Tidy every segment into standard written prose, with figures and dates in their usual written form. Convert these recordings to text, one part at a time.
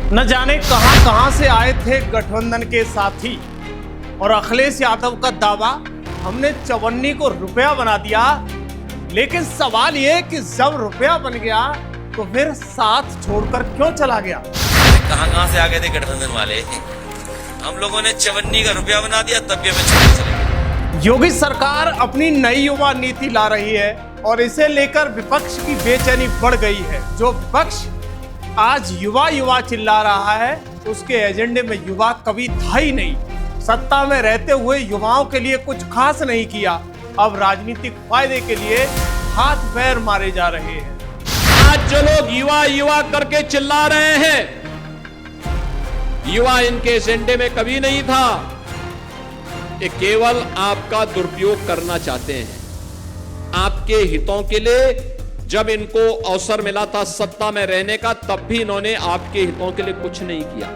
न जाने कहां कहां से आए थे गठबंधन के साथी और अखिलेश यादव का दावा हमने चवन्नी को रुपया बना दिया। लेकिन सवाल ये कि जब रुपया बन गया तो फिर साथ छोड़कर क्यों चला गया। कहां से आ गए थे गठबंधन वाले। हम लोगों ने चवन्नी का रुपया बना दिया तब भी हमें छोड़ चले गए। योगी सरकार अपनी नई युवा नीति ला रही है और इसे लेकर विपक्ष की बेचैनी बढ़ गई है। जो विपक्ष आज युवा युवा चिल्ला रहा है उसके एजेंडे में युवा कभी था ही नहीं। सत्ता में रहते हुए युवाओं के लिए कुछ खास नहीं किया, अब राजनीतिक फायदे के लिए हाथ पैर मारे जा रहे हैं। आज जो लोग युवा युवा करके चिल्ला रहे हैं, युवा इनके एजेंडे में कभी नहीं था। ये केवल आपका दुरुपयोग करना चाहते हैं आपके हितों के लिए। जब इनको अवसर मिला था सत्ता में रहने का तब भी इन्होंने आपके हितों के लिए कुछ नहीं किया।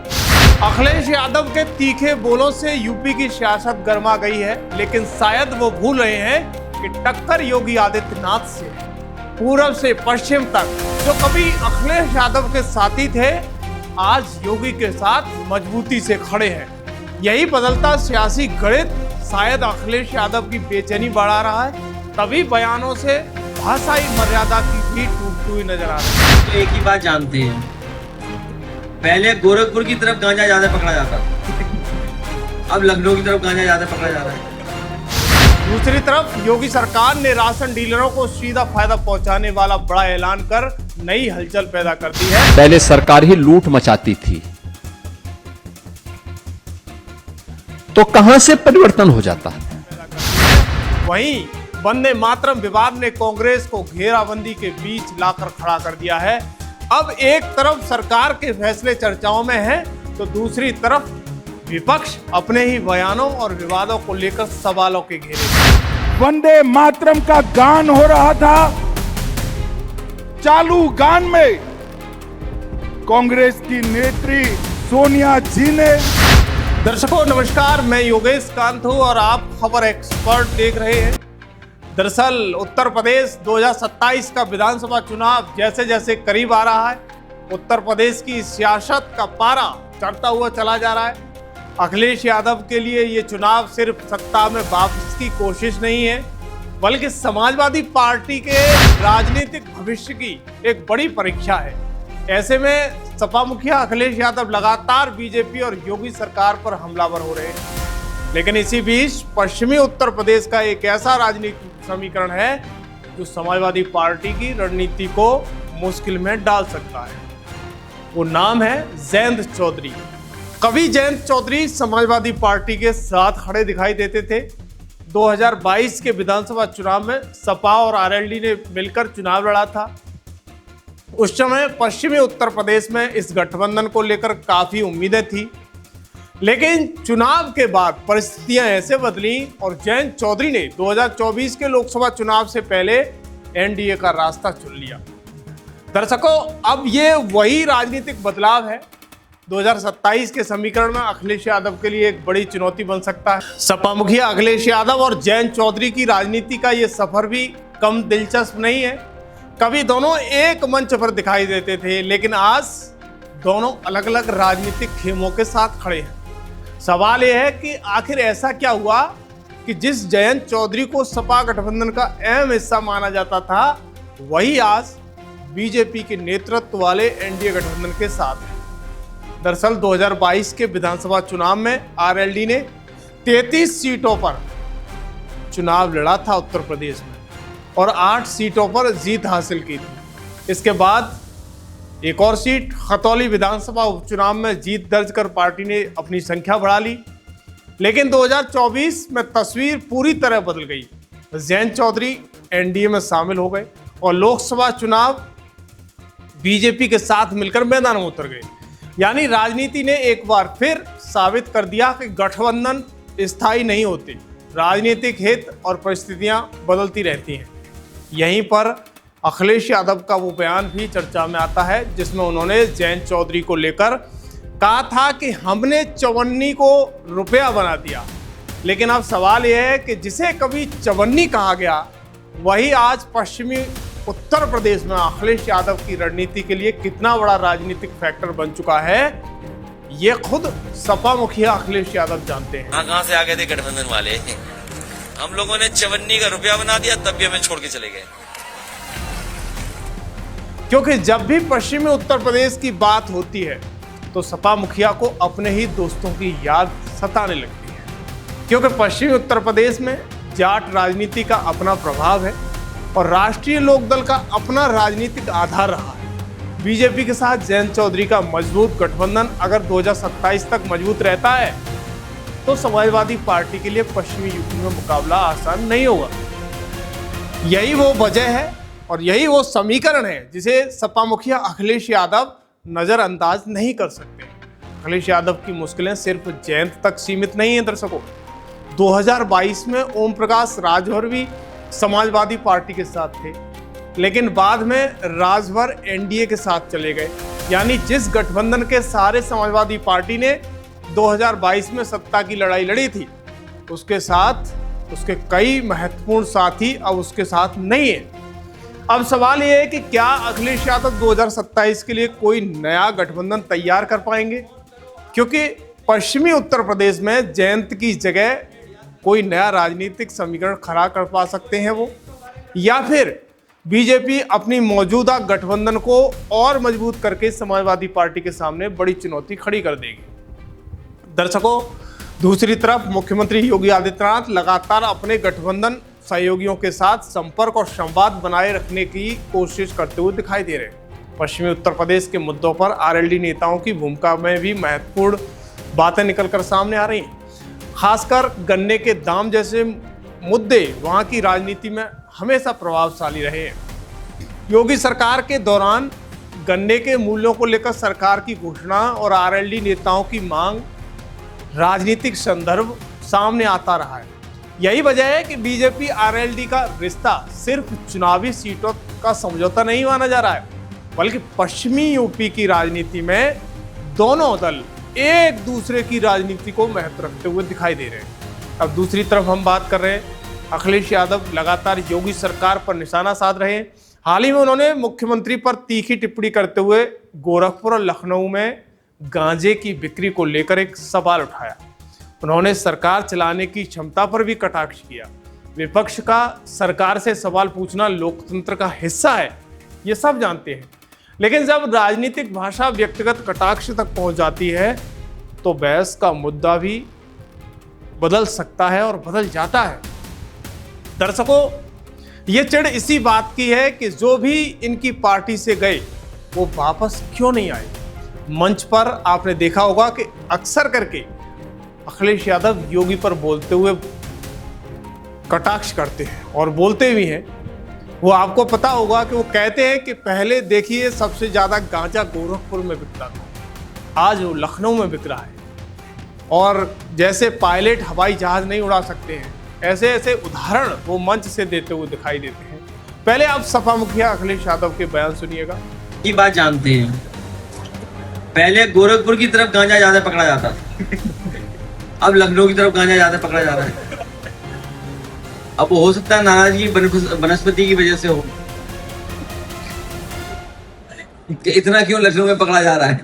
अखिलेश यादव के तीखे बोलों से यूपी की सियासत गर्मा गई है, लेकिन शायद वो भूल रहे हैं कि टक्कर योगी आदित्यनाथ से पूर्व से पश्चिम तक जो कभी अखिलेश यादव के साथी थे आज योगी के साथ मजबूती से खड़े हैं। यही बदलता सियासी गणित शायद अखिलेश यादव की बेचैनी बढ़ा रहा है, तभी बयानों से भाषाई मर्यादा की भी टूटती हुई नजर आ रही है। तो एक ही बात जानते हैं, पहले गोरखपुर की तरफ गांजा ज्यादा पकड़ा जाता था, अब लखनऊ की तरफ गांजा ज्यादा पकड़ा जा रहा है। दूसरी तरफ योगी सरकार ने राशन डीलरों को सीधा फायदा पहुंचाने वाला बड़ा ऐलान कर नई हलचल पैदा कर दी है। पहले सरकार ही लूट मचाती थी तो कहां से परिवर्तन हो जाता है। वहीं वंदे मातरम विवाद ने कांग्रेस को घेराबंदी के बीच लाकर खड़ा कर दिया है। अब एक तरफ सरकार के फैसले चर्चाओं में हैं, तो दूसरी तरफ विपक्ष अपने ही बयानों और विवादों को लेकर सवालों के घेरे में। वंदे मातरम का गान हो रहा था, चालू गान में कांग्रेस की नेत्री सोनिया जी ने। दर्शकों नमस्कार, मैं योगेश कांत हूं और आप खबर एक्सपर्ट देख रहे हैं। दरअसल उत्तर प्रदेश 2027 का विधानसभा चुनाव जैसे जैसे करीब आ रहा है, उत्तर प्रदेश की सियासत का पारा चढ़ता हुआ चला जा रहा है। अखिलेश यादव के लिए ये चुनाव सिर्फ सत्ता में वापस की कोशिश नहीं है, बल्कि समाजवादी पार्टी के राजनीतिक भविष्य की एक बड़ी परीक्षा है। ऐसे में सपा मुखिया अखिलेश यादव लगातार बीजेपी और योगी सरकार पर हमलावर हो रहे हैं। लेकिन इसी बीच पश्चिमी उत्तर प्रदेश का एक ऐसा राजनीतिक समीकरण है जो समाजवादी पार्टी की रणनीति को मुश्किल में डाल सकता है। वो नाम है जयंत चौधरी। कभी जयंत चौधरी समाजवादी पार्टी के साथ खड़े दिखाई देते थे। 2022 के विधानसभा चुनाव में सपा और आरएलडी ने मिलकर चुनाव लड़ा था। उस समय पश्चिमी उत्तर प्रदेश में इस गठबंधन को लेकर काफी उम्मीदें थी, लेकिन चुनाव के बाद परिस्थितियां ऐसे बदली और जयंत चौधरी ने 2024 के लोकसभा चुनाव से पहले एनडीए का रास्ता चुन लिया। दर्शकों, अब ये वही राजनीतिक बदलाव है 2027 के समीकरण में अखिलेश यादव के लिए एक बड़ी चुनौती बन सकता है। सपा मुखिया अखिलेश यादव और जयंत चौधरी की राजनीति का ये सफर भी कम दिलचस्प नहीं है। कभी दोनों एक मंच पर दिखाई देते थे, लेकिन आज दोनों अलग अलग राजनीतिक खेमों के साथ खड़े हैं। सवाल यह है कि आखिर ऐसा क्या हुआ कि जिस जयंत चौधरी को सपा गठबंधन का अहम हिस्सा माना जाता था, वही आज बीजेपी के नेतृत्व वाले एनडीए गठबंधन के साथ है। दरअसल 2022 के विधानसभा चुनाव में आरएलडी ने 33 सीटों पर चुनाव लड़ा था उत्तर प्रदेश में और 8 सीटों पर जीत हासिल की थी। इसके बाद एक और सीट खतौली विधानसभा उपचुनाव में जीत दर्ज कर पार्टी ने अपनी संख्या बढ़ा ली। लेकिन 2024 में तस्वीर पूरी तरह बदल गई। जयंत चौधरी एनडीए में शामिल हो गए और लोकसभा चुनाव बीजेपी के साथ मिलकर मैदान में उतर गए। यानी राजनीति ने एक बार फिर साबित कर दिया कि गठबंधन स्थायी नहीं होते, राजनीतिक हित और परिस्थितियां बदलती रहती हैं। यहीं पर अखिलेश यादव का वो बयान भी चर्चा में आता है जिसमें उन्होंने जयंत चौधरी को लेकर कहा था कि हमने चवन्नी को रुपया बना दिया। लेकिन अब सवाल यह है कि जिसे कभी चवन्नी कहा गया वही आज पश्चिमी उत्तर प्रदेश में अखिलेश यादव की रणनीति के लिए कितना बड़ा राजनीतिक फैक्टर बन चुका है, ये खुद सपा मुखिया अखिलेश यादव जानते हैं। कहाँ से आ गए थे गठबंधन वाले। हम लोगों ने 54 का रुपया बना दिया, तब भी हमें छोड़ के चले गए। क्योंकि जब भी पश्चिमी उत्तर प्रदेश की बात होती है तो सपा मुखिया को अपने ही दोस्तों की याद सताने लगती है, क्योंकि पश्चिमी उत्तर प्रदेश में जाट राजनीति का अपना प्रभाव है और राष्ट्रीय लोकदल का अपना राजनीतिक आधार रहा है। बीजेपी के साथ जयंत चौधरी का मजबूत गठबंधन अगर 2027 तक मजबूत रहता है तो समाजवादी पार्टी के लिए पश्चिमी यूपी में मुकाबला आसान नहीं होगा। यही वो वजह है और यही वो समीकरण है जिसे सपा मुखिया अखिलेश यादव नजरअंदाज नहीं कर सकते। अखिलेश यादव की मुश्किलें सिर्फ जयंत तक सीमित नहीं है दर्शकों। 2022 में ओम प्रकाश राजभर भी समाजवादी पार्टी के साथ थे, लेकिन बाद में राजभर एनडीए के साथ चले गए। यानी जिस गठबंधन के सारे समाजवादी पार्टी ने 2022 में सत्ता की लड़ाई लड़ी थी, उसके साथ उसके कई महत्वपूर्ण साथी अब उसके साथ नहीं है। अब सवाल यह है कि क्या अखिलेश यादव 2027 के लिए कोई नया गठबंधन तैयार कर पाएंगे, क्योंकि पश्चिमी उत्तर प्रदेश में जयंत की जगह कोई नया राजनीतिक समीकरण खड़ा कर पा सकते हैं वो, या फिर बीजेपी अपनी मौजूदा गठबंधन को और मजबूत करके समाजवादी पार्टी के सामने बड़ी चुनौती खड़ी कर देगी। दर्शकों, दूसरी तरफ मुख्यमंत्री योगी आदित्यनाथ लगातार अपने गठबंधन सहयोगियों के साथ संपर्क और संवाद बनाए रखने की कोशिश करते हुए दिखाई दे रहे हैं। पश्चिमी उत्तर प्रदेश के मुद्दों पर आरएलडी नेताओं की भूमिका में भी महत्वपूर्ण बातें निकलकर सामने आ रही हैं। खासकर गन्ने के दाम जैसे मुद्दे वहां की राजनीति में हमेशा प्रभावशाली रहे हैं। योगी सरकार के दौरान गन्ने के मूल्यों को लेकर सरकार की घोषणा और आरएलडी नेताओं की मांग राजनीतिक संदर्भ सामने आता रहा है। यही वजह है कि बीजेपी आरएलडी का रिश्ता सिर्फ चुनावी सीटों का समझौता नहीं माना जा रहा है, बल्कि पश्चिमी यूपी की राजनीति में दोनों दल एक दूसरे की राजनीति को महत्व रखते हुए दिखाई दे रहे हैं। अब दूसरी तरफ हम बात कर रहे हैं, अखिलेश यादव लगातार योगी सरकार पर निशाना साध रहे हैं। हाल ही में उन्होंने मुख्यमंत्री पर तीखी टिप्पणी करते हुए गोरखपुर और लखनऊ में गांजे की बिक्री को लेकर एक सवाल उठाया। उन्होंने सरकार चलाने की क्षमता पर भी कटाक्ष किया। विपक्ष का सरकार से सवाल पूछना लोकतंत्र का हिस्सा है, ये सब जानते हैं, लेकिन जब राजनीतिक भाषा व्यक्तिगत कटाक्ष तक पहुंच जाती है तो बहस का मुद्दा भी बदल सकता है और बदल जाता है। दर्शकों, ये चिढ़ इसी बात की है कि जो भी इनकी पार्टी से गए वो वापस क्यों नहीं आए। मंच पर आपने देखा होगा कि अक्सर करके अखिलेश यादव योगी पर बोलते हुए कटाक्ष करते हैं और बोलते भी हैं। वो आपको पता होगा कि वो कहते हैं कि पहले देखिए सबसे ज़्यादा गांजा गोरखपुर में बिक रहा था, आज वो लखनऊ में बिक रहा है। और जैसे पायलट हवाई जहाज़ नहीं उड़ा सकते हैं, ऐसे ऐसे उदाहरण वो मंच से देते हुए दिखाई देते हैं। पहले आप सपा मुखिया अखिलेश यादव के बयान सुनिएगा। ये बात जानते हैं, पहले गोरखपुर की तरफ गांजा ज्यादा पकड़ा जाता था, अब लखनऊ की तरफ गांजा ज्यादा पकड़ा जा रहा है। अब वो हो सकता है नाराजगी वनस्पति की वजह से हो कि इतना क्यों लखनऊ में पकड़ा जा रहा है।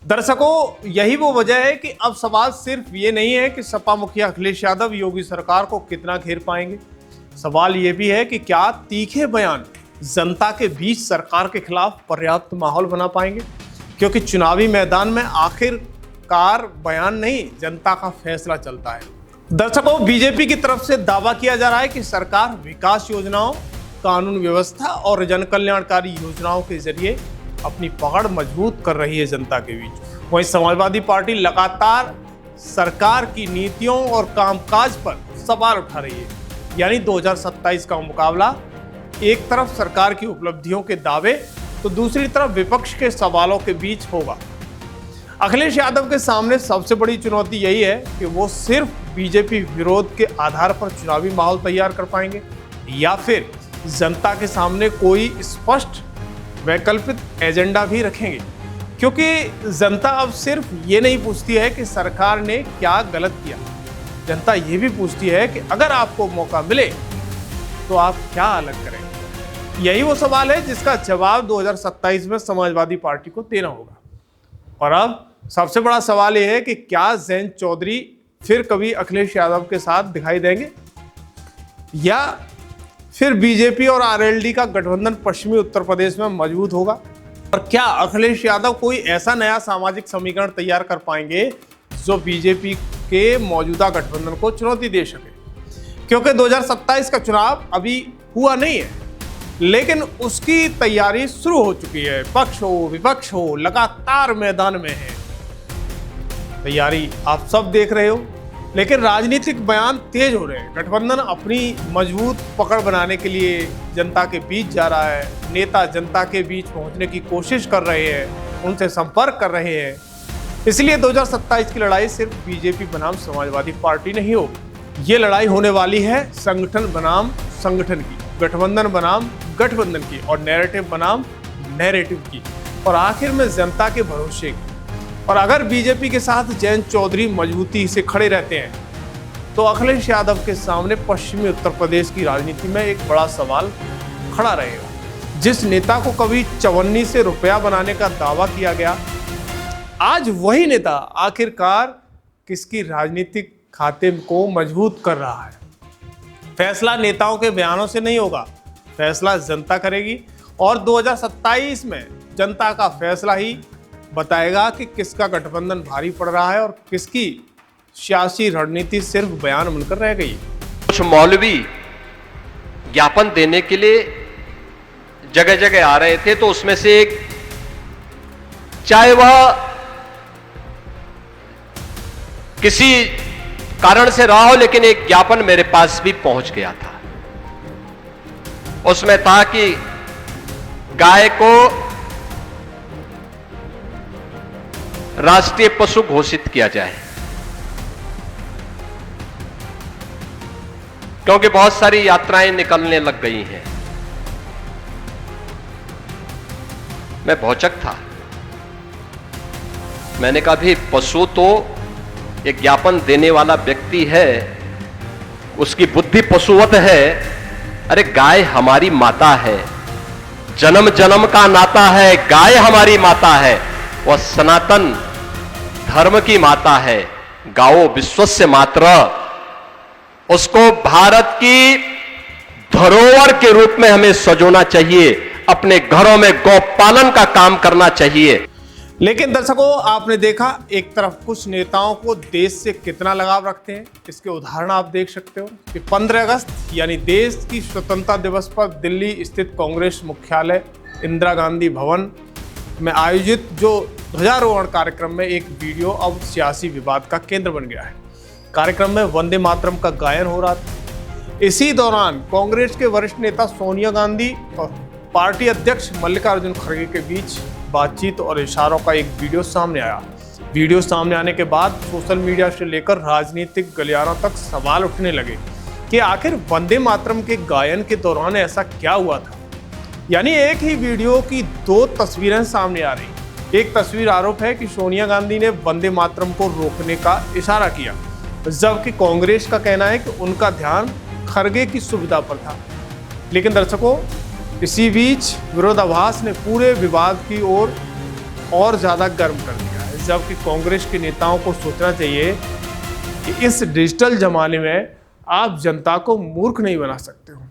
दर्शकों, यही वो वजह है कि अब सवाल सिर्फ ये नहीं है कि सपा मुखिया अखिलेश यादव योगी सरकार को कितना घेर पाएंगे। सवाल ये भी है कि क्या तीखे बयान जनता के बीच सरकार के खिलाफ पर्याप्त माहौल बना पाएंगे, क्योंकि चुनावी मैदान में आखिरकार बयान नहीं, जनता का फैसला चलता है। दर्शकों, बीजेपी की तरफ से दावा किया जा रहा है कि सरकार विकास योजनाओं, कानून व्यवस्था और जन कल्याणकारी योजनाओं के जरिए अपनी पकड़ मजबूत कर रही है जनता के बीच। वहीं समाजवादी पार्टी लगातार सरकार की नीतियों और कामकाज पर सवाल उठा रही है। यानी 2027 का मुकाबला एक तरफ सरकार की उपलब्धियों के दावे तो दूसरी तरफ विपक्ष के सवालों के बीच होगा। अखिलेश यादव के सामने सबसे बड़ी चुनौती यही है कि वो सिर्फ बीजेपी विरोध के आधार पर चुनावी माहौल तैयार कर पाएंगे या फिर जनता के सामने कोई स्पष्ट वैकल्पिक एजेंडा भी रखेंगे, क्योंकि जनता अब सिर्फ ये नहीं पूछती है कि सरकार ने क्या गलत किया, जनता ये भी पूछती है कि अगर आपको मौका मिले तो आप क्या अलग करेंगे? यही वो सवाल है जिसका जवाब 2027 में समाजवादी पार्टी को देना होगा। और अब सबसे बड़ा सवाल यह है कि क्या जयंत चौधरी फिर कभी अखिलेश यादव के साथ दिखाई देंगे, या फिर बीजेपी और आरएलडी का गठबंधन पश्चिमी उत्तर प्रदेश में मजबूत होगा? और क्या अखिलेश यादव कोई ऐसा नया सामाजिक समीकरण तैयार कर पाएंगे जो बीजेपी के मौजूदा गठबंधन को चुनौती दे सके? क्योंकि 2027 का चुनाव अभी हुआ नहीं है, लेकिन उसकी तैयारी शुरू हो चुकी है। पक्ष हो विपक्ष हो लगातार मैदान में है। तैयारी आप सब देख रहे हो, लेकिन राजनीतिक बयान तेज हो रहे हैं। गठबंधन अपनी मजबूत पकड़ बनाने के लिए जनता के बीच जा रहा है। नेता जनता के बीच पहुंचने की कोशिश कर रहे हैं, उनसे संपर्क कर रहे हैं। इसलिए 2027 की लड़ाई सिर्फ बीजेपी बनाम समाजवादी पार्टी नहीं होगी। ये लड़ाई होने वाली है संगठन बनाम संगठन की, गठबंधन बनाम गठबंधन की, और नैरेटिव बनाम नैरेटिव की, और आखिर में जनता के भरोसे की। और अगर बीजेपी के साथ जयंत चौधरी मजबूती से खड़े रहते हैं तो अखिलेश यादव के सामने पश्चिमी उत्तर प्रदेश की राजनीति में एक बड़ा सवाल खड़ा रहेगा। जिस नेता को कभी चवन्नी से रुपया बनाने का दावा किया गया, आज वही नेता आखिरकार किसकी राजनीतिक खाते को मजबूत कर रहा है। फैसला नेताओं के बयानों से नहीं होगा, फैसला जनता करेगी। और 2027 में जनता का फैसला ही बताएगा कि किसका गठबंधन भारी पड़ रहा है और किसकी सियासी रणनीति सिर्फ बयान बनकर रह गई। कुछ मौलवी ज्ञापन देने के लिए जगह जगह आ रहे थे, तो उसमें से एक, चाहे वह किसी कारण से रहा हो, लेकिन एक ज्ञापन मेरे पास भी पहुंच गया था। उसमें था कि गाय को राष्ट्रीय पशु घोषित किया जाए, क्योंकि बहुत सारी यात्राएं निकलने लग गई हैं। मैं भौचक था। मैंने कहा भी पशु तो एक ज्ञापन देने वाला व्यक्ति है, उसकी बुद्धि पशुवत है। अरे गाय हमारी माता है, जन्म जन्म का नाता है। गाय हमारी माता है, वह सनातन धर्म की माता है। गाओ विश्वस्य मातृ, उसको भारत की धरोहर के रूप में हमें सजोना चाहिए। अपने घरों में गौपालन का काम करना चाहिए। लेकिन दर्शकों, आपने देखा एक तरफ कुछ नेताओं को देश से कितना लगाव रखते हैं। इसके उदाहरण आप देख सकते हो कि 15 अगस्त यानी देश की स्वतंत्रता दिवस पर दिल्ली स्थित कांग्रेस मुख्यालय इंदिरा गांधी भवन में आयोजित जो ध्वजारोहण कार्यक्रम में एक वीडियो अब सियासी विवाद का केंद्र बन गया है। कार्यक्रम में वंदे मातरम का गायन हो रहा था। इसी दौरान कांग्रेस के वरिष्ठ नेता सोनिया गांधी और पार्टी अध्यक्ष मल्लिकार्जुन खड़गे के बीच बातचीत और इशारों का एक वीडियो सामने आया। वीडियो सामने आने के बाद सोशल मीडिया से लेकर राजनीतिक गलियारों तक सवाल उठने लगे कि आखिर वंदे मातरम के गायन के दौरान ऐसा क्या हुआ था। यानी एक ही वीडियो की दो तस्वीरें सामने आ रही। एक तस्वीर आरोप है कि सोनिया गांधी ने वंदे मातरम को रोकने का इशारा किया, जबकि कांग्रेस का कहना है कि उनका ध्यान खड़गे की सुविधा पर था। लेकिन दर्शकों, इसी बीच विरोधाभास ने पूरे विवाद की ओर और ज़्यादा गर्म कर दिया है। जबकि कांग्रेस के नेताओं को सोचना चाहिए कि इस डिजिटल जमाने में आप जनता को मूर्ख नहीं बना सकते हो।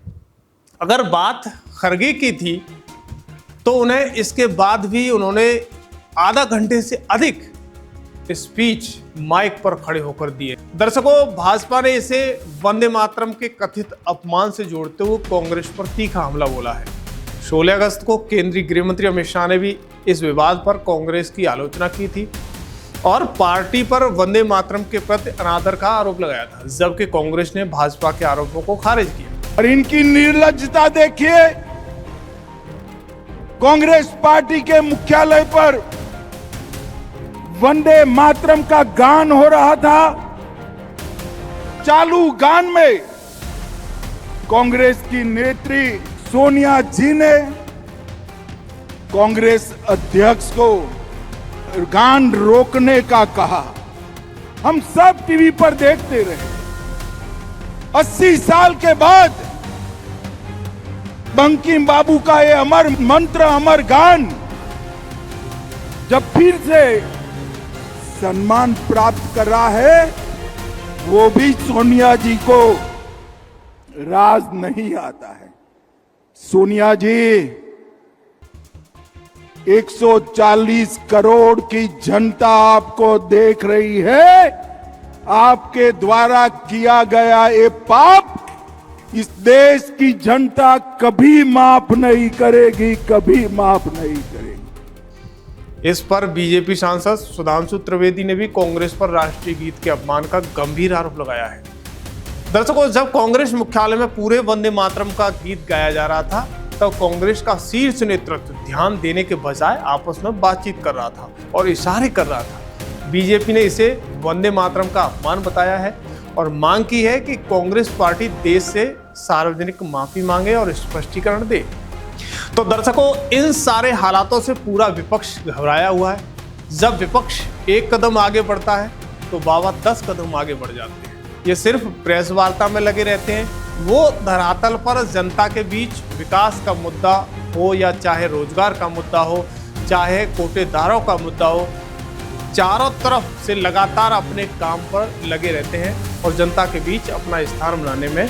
अगर बात खड़गे की थी तो उन्हें इसके बाद भी उन्होंने आधा घंटे से अधिक स्पीच माइक पर खड़े होकर दिए। दर्शकों, भाजपा ने इसे वंदे मातरम के कथित अपमान से जोड़ते हुए कांग्रेस पर तीखा हमला बोला है। 16 अगस्त को केंद्रीय गृह मंत्री अमित शाह ने भी इस विवाद पर कांग्रेस की आलोचना की थी और पार्टी पर वंदे मातरम के प्रति अनादर का आरोप लगाया था, जबकि कांग्रेस ने भाजपा के आरोपों को खारिज किया। और इनकी निर्लज्जता देखिए, कांग्रेस पार्टी के मुख्यालय पर वंदे मातरम का गान हो रहा था। चालू गान में कांग्रेस की नेत्री सोनिया जी ने कांग्रेस अध्यक्ष को गान रोकने का कहा। हम सब टीवी पर देखते रहे। 80 साल के बाद बंकिम बाबू का ये अमर मंत्र, अमर गान जब फिर से सम्मान प्राप्त कर रहा है, वो भी सोनिया जी को राज नहीं आता है। सोनिया जी, 140 करोड़ की जनता आपको देख रही है। आपके द्वारा किया गया ये पाप इस देश की जनता कभी माफ नहीं करेगी, कभी माफ नहीं करेगी। इस पर बीजेपी सांसद सुधांशु त्रिवेदी ने भी कांग्रेस पर राष्ट्रीय गीत के अपमान का गंभीर आरोप लगाया है। दर्शकों, जब कांग्रेस मुख्यालय में पूरे वंदे मातरम का गीत गाया जा रहा था, तब कांग्रेस का शीर्ष नेतृत्व ध्यान देने के बजाय आपस में बातचीत कर रहा था और इशारे कर रहा था। बीजेपी ने इसे वंदे मातरम का अपमान बताया है और मांग की है कि कांग्रेस पार्टी देश से सार्वजनिक माफी मांगे और स्पष्टीकरण दे। तो दर्शकों, इन सारे हालातों से पूरा विपक्ष घबराया हुआ है। जब विपक्ष एक कदम आगे बढ़ता है तो बाबा 10 कदम आगे बढ़ जाते हैं। ये सिर्फ प्रेस वार्ता में लगे रहते हैं। वो धरातल पर जनता के बीच विकास का मुद्दा हो या चाहे रोजगार का मुद्दा हो, चाहे कोटेदारों का मुद्दा हो, चारों तरफ से लगातार अपने काम पर लगे रहते हैं और जनता के बीच अपना स्थान बनाने में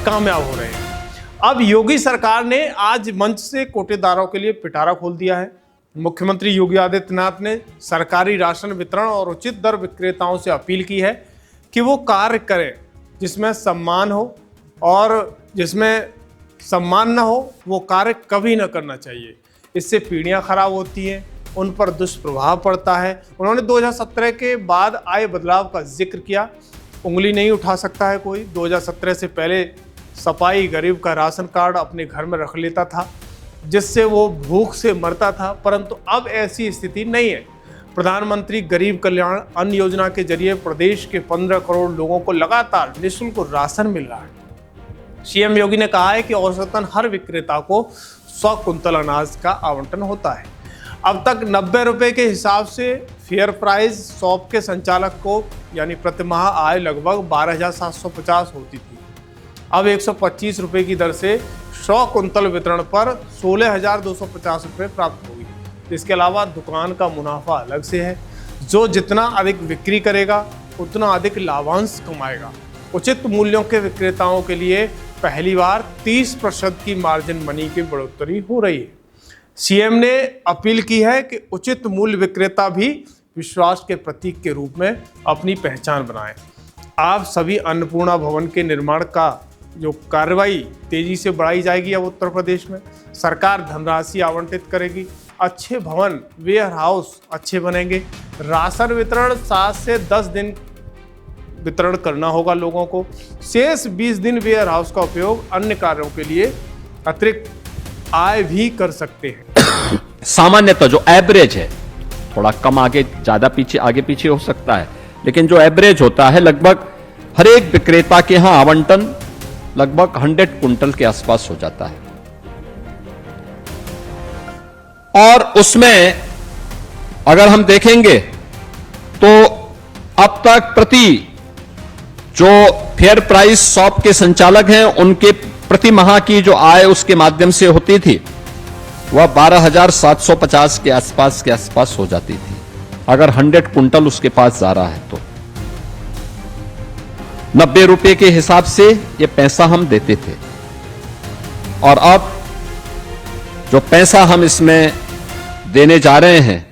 कामयाब हो रहे हैं। अब योगी सरकार ने आज मंच से कोटेदारों के लिए पिटारा खोल दिया है। मुख्यमंत्री योगी आदित्यनाथ ने सरकारी राशन वितरण और उचित दर विक्रेताओं से अपील की है कि वो कार्य करें जिसमें सम्मान हो, और जिसमें सम्मान न हो वो कार्य कभी न करना चाहिए। इससे पीढ़ियां खराब होती हैं, उन पर दुष्प्रभाव पड़ता है। उन्होंने 2017 के बाद आए बदलाव का जिक्र किया। उंगली नहीं उठा सकता है कोई। 2017 से पहले सपाई गरीब का राशन कार्ड अपने घर में रख लेता था, जिससे वो भूख से मरता था, परंतु अब ऐसी स्थिति नहीं है। प्रधानमंत्री गरीब कल्याण अन्न योजना के जरिए प्रदेश के 15 करोड़ लोगों को लगातार निःशुल्क राशन मिल रहा है। सीएम योगी ने कहा है कि औसतन हर विक्रेता को 100 कुंतल अनाज का आवंटन होता है। अब तक 90 रुपए के हिसाब से फेयर प्राइस शॉप के संचालक को यानी प्रतिमाह आय लगभग 12,750 होती थी। अब 125 रुपए की दर से 100 कुंतल वितरण पर 16,250 रुपये प्राप्त होगी। इसके अलावा दुकान का मुनाफा अलग से है। जो जितना अधिक बिक्री करेगा उतना अधिक लाभांश कमाएगा। उचित मूल्यों के विक्रेताओं के लिए पहली बार 30% की मार्जिन मनी की बढ़ोतरी हो रही है। सीएम ने अपील की है कि उचित मूल्य विक्रेता भी विश्वास के प्रतीक के रूप में अपनी पहचान बनाएं। आप सभी अन्नपूर्णा भवन के निर्माण का जो कार्रवाई तेजी से बढ़ाई जाएगी। अब उत्तर प्रदेश में सरकार धनराशि आवंटित करेगी। अच्छे भवन, वेयर हाउस अच्छे बनेंगे। राशन वितरण 7 से 10 दिन वितरण करना होगा लोगों को। शेष 20 दिन वेयर हाउस का उपयोग अन्य कार्यों के लिए अतिरिक्त आय भी कर सकते हैं। सामान्यतः जो एवरेज है, थोड़ा कम आगे ज्यादा पीछे आगे पीछे हो सकता है, लेकिन जो एवरेज होता है लगभग हर एक विक्रेता के यहां आवंटन लगभग 100 कुंटल के आसपास हो जाता है। और उसमें अगर हम देखेंगे तो अब तक प्रति जो फेयर प्राइस शॉप के संचालक हैं उनके प्रति माह की जो आय उसके माध्यम से होती थी वह 12,750 के आसपास हो जाती थी। अगर 100 कुंटल उसके पास जा रहा है तो 90 रुपए के हिसाब से ये पैसा हम देते थे, और अब जो पैसा हम इसमें देने जा रहे हैं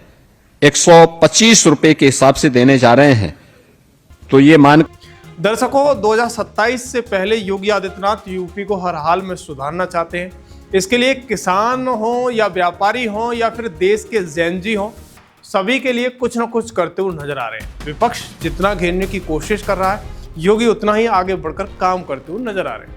125 रुपए के हिसाब से देने जा रहे हैं। तो ये मान दर्शकों, 2027 से पहले योगी आदित्यनाथ यूपी को हर हाल में सुधारना चाहते हैं। इसके लिए किसान हो या व्यापारी हो या फिर देश के जैनजी हो, सभी के लिए कुछ न कुछ करते हुए नजर आ रहे हैं। विपक्ष जितना घेरने की कोशिश कर रहा है, योगी उतना ही आगे बढ़कर काम करते हुए नजर आ रहे हैं।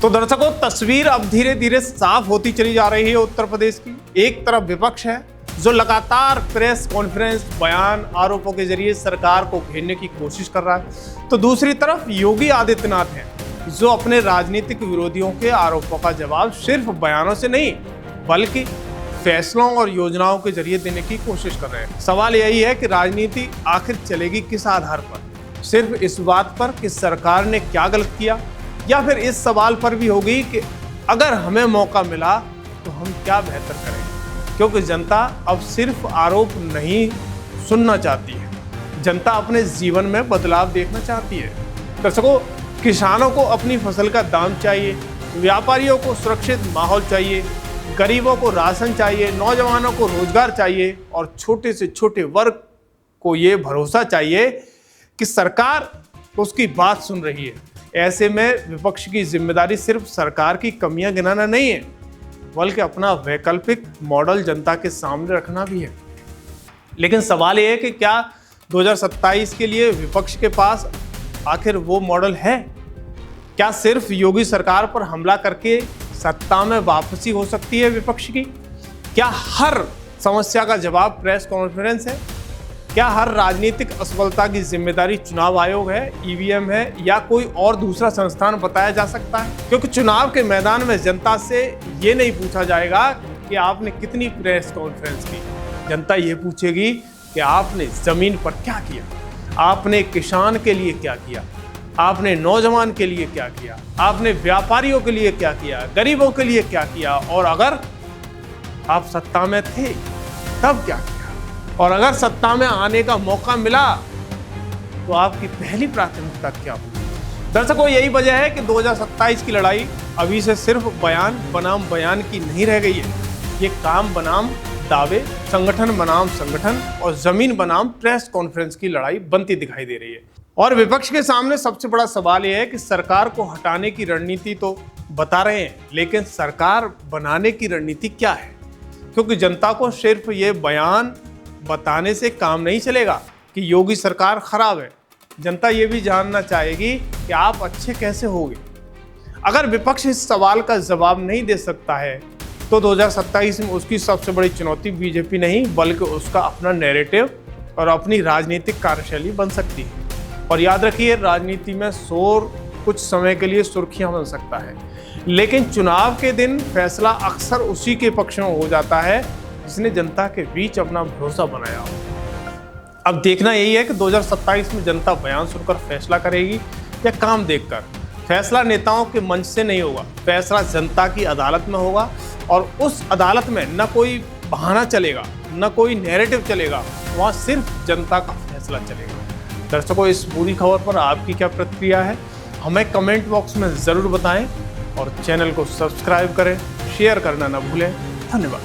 तो दर्शकों, तस्वीर अब धीरे धीरे साफ होती चली जा रही है उत्तर प्रदेश की। एक तरफ विपक्ष है जो लगातार प्रेस कॉन्फ्रेंस, बयान, आरोपों के जरिए सरकार को घेरने की कोशिश कर रहा है, तो दूसरी तरफ योगी आदित्यनाथ हैं जो अपने राजनीतिक विरोधियों के आरोपों का जवाब सिर्फ बयानों से नहीं बल्कि फैसलों और योजनाओं के जरिए देने की कोशिश कर रहे हैं। सवाल यही है कि राजनीति आखिर चलेगी किस आधार पर? सिर्फ इस बात पर कि सरकार ने क्या गलत किया या फिर इस सवाल पर भी होगी कि अगर हमें मौका मिला तो हम क्या बेहतर करेंगे, क्योंकि जनता अब सिर्फ आरोप नहीं सुनना चाहती है, जनता अपने जीवन में बदलाव देखना चाहती है। दर्शकों, किसानों को अपनी फसल का दाम चाहिए, व्यापारियों को सुरक्षित माहौल चाहिए, गरीबों को राशन चाहिए, नौजवानों को रोजगार चाहिए और छोटे से छोटे वर्ग को ये भरोसा चाहिए कि सरकार उसकी बात सुन रही है। ऐसे में विपक्ष की जिम्मेदारी सिर्फ सरकार की कमियां गिनाना नहीं है, बल्कि अपना वैकल्पिक मॉडल जनता के सामने रखना भी है। लेकिन सवाल ये है कि क्या 2027 के लिए विपक्ष के पास आखिर वो मॉडल है? क्या सिर्फ योगी सरकार पर हमला करके सत्ता में वापसी हो सकती है विपक्ष की? क्या हर समस्या का जवाब प्रेस कॉन्फ्रेंस है? क्या हर राजनीतिक असफलता की जिम्मेदारी चुनाव आयोग है, ईवीएम है या कोई और दूसरा संस्थान बताया जा सकता है? क्योंकि चुनाव के मैदान में जनता से ये नहीं पूछा जाएगा कि आपने कितनी प्रेस कॉन्फ्रेंस की, जनता ये पूछेगी कि आपने जमीन पर क्या किया, आपने किसान के लिए क्या किया, आपने नौजवान के लिए क्या किया, आपने व्यापारियों के लिए क्या किया, गरीबों के लिए क्या किया, और अगर आप सत्ता में थे तब क्या किया, और अगर सत्ता में आने का मौका मिला तो आपकी पहली प्राथमिकता क्या होगी? दर्शकों, यही वजह है कि 2027 की लड़ाई अभी से सिर्फ बयान बनाम बयान की नहीं रह गई है। ये काम बनाम दावे, संगठन बनाम संगठन और जमीन बनाम प्रेस कॉन्फ्रेंस की लड़ाई बनती दिखाई दे रही है। और विपक्ष के सामने सबसे बड़ा सवाल यह है कि सरकार को हटाने की रणनीति तो बता रहे हैं, लेकिन सरकार बनाने की रणनीति क्या है? क्योंकि जनता को सिर्फ ये बयान बताने से काम नहीं चलेगा कि योगी सरकार खराब है। जनता ये भी जानना चाहेगी कि आप अच्छे कैसे होगे। अगर विपक्ष इस सवाल का जवाब नहीं दे सकता है तो 2027 में उसकी सबसे बड़ी चुनौती बीजेपी नहीं बल्कि उसका अपना नैरेटिव और अपनी राजनीतिक कार्यशैली बन सकती है। और याद रखिए, राजनीति में शोर कुछ समय के लिए सुर्खियां बन सकता है, लेकिन चुनाव के दिन फैसला अक्सर उसी के पक्ष में हो जाता है जिसने जनता के बीच अपना भरोसा बनाया हो। अब देखना यही है कि 2027 में जनता बयान सुनकर फैसला करेगी या काम देखकर। फैसला नेताओं के मंच से नहीं होगा, फैसला जनता की अदालत में होगा, और उस अदालत में न कोई बहाना चलेगा, न कोई नैरेटिव चलेगा, वहाँ सिर्फ जनता का फैसला चलेगा। दर्शकों, इस पूरी खबर पर आपकी क्या प्रतिक्रिया है, हमें कमेंट बॉक्स में ज़रूर बताएं और चैनल को सब्सक्राइब करें, शेयर करना न भूलें। धन्यवाद।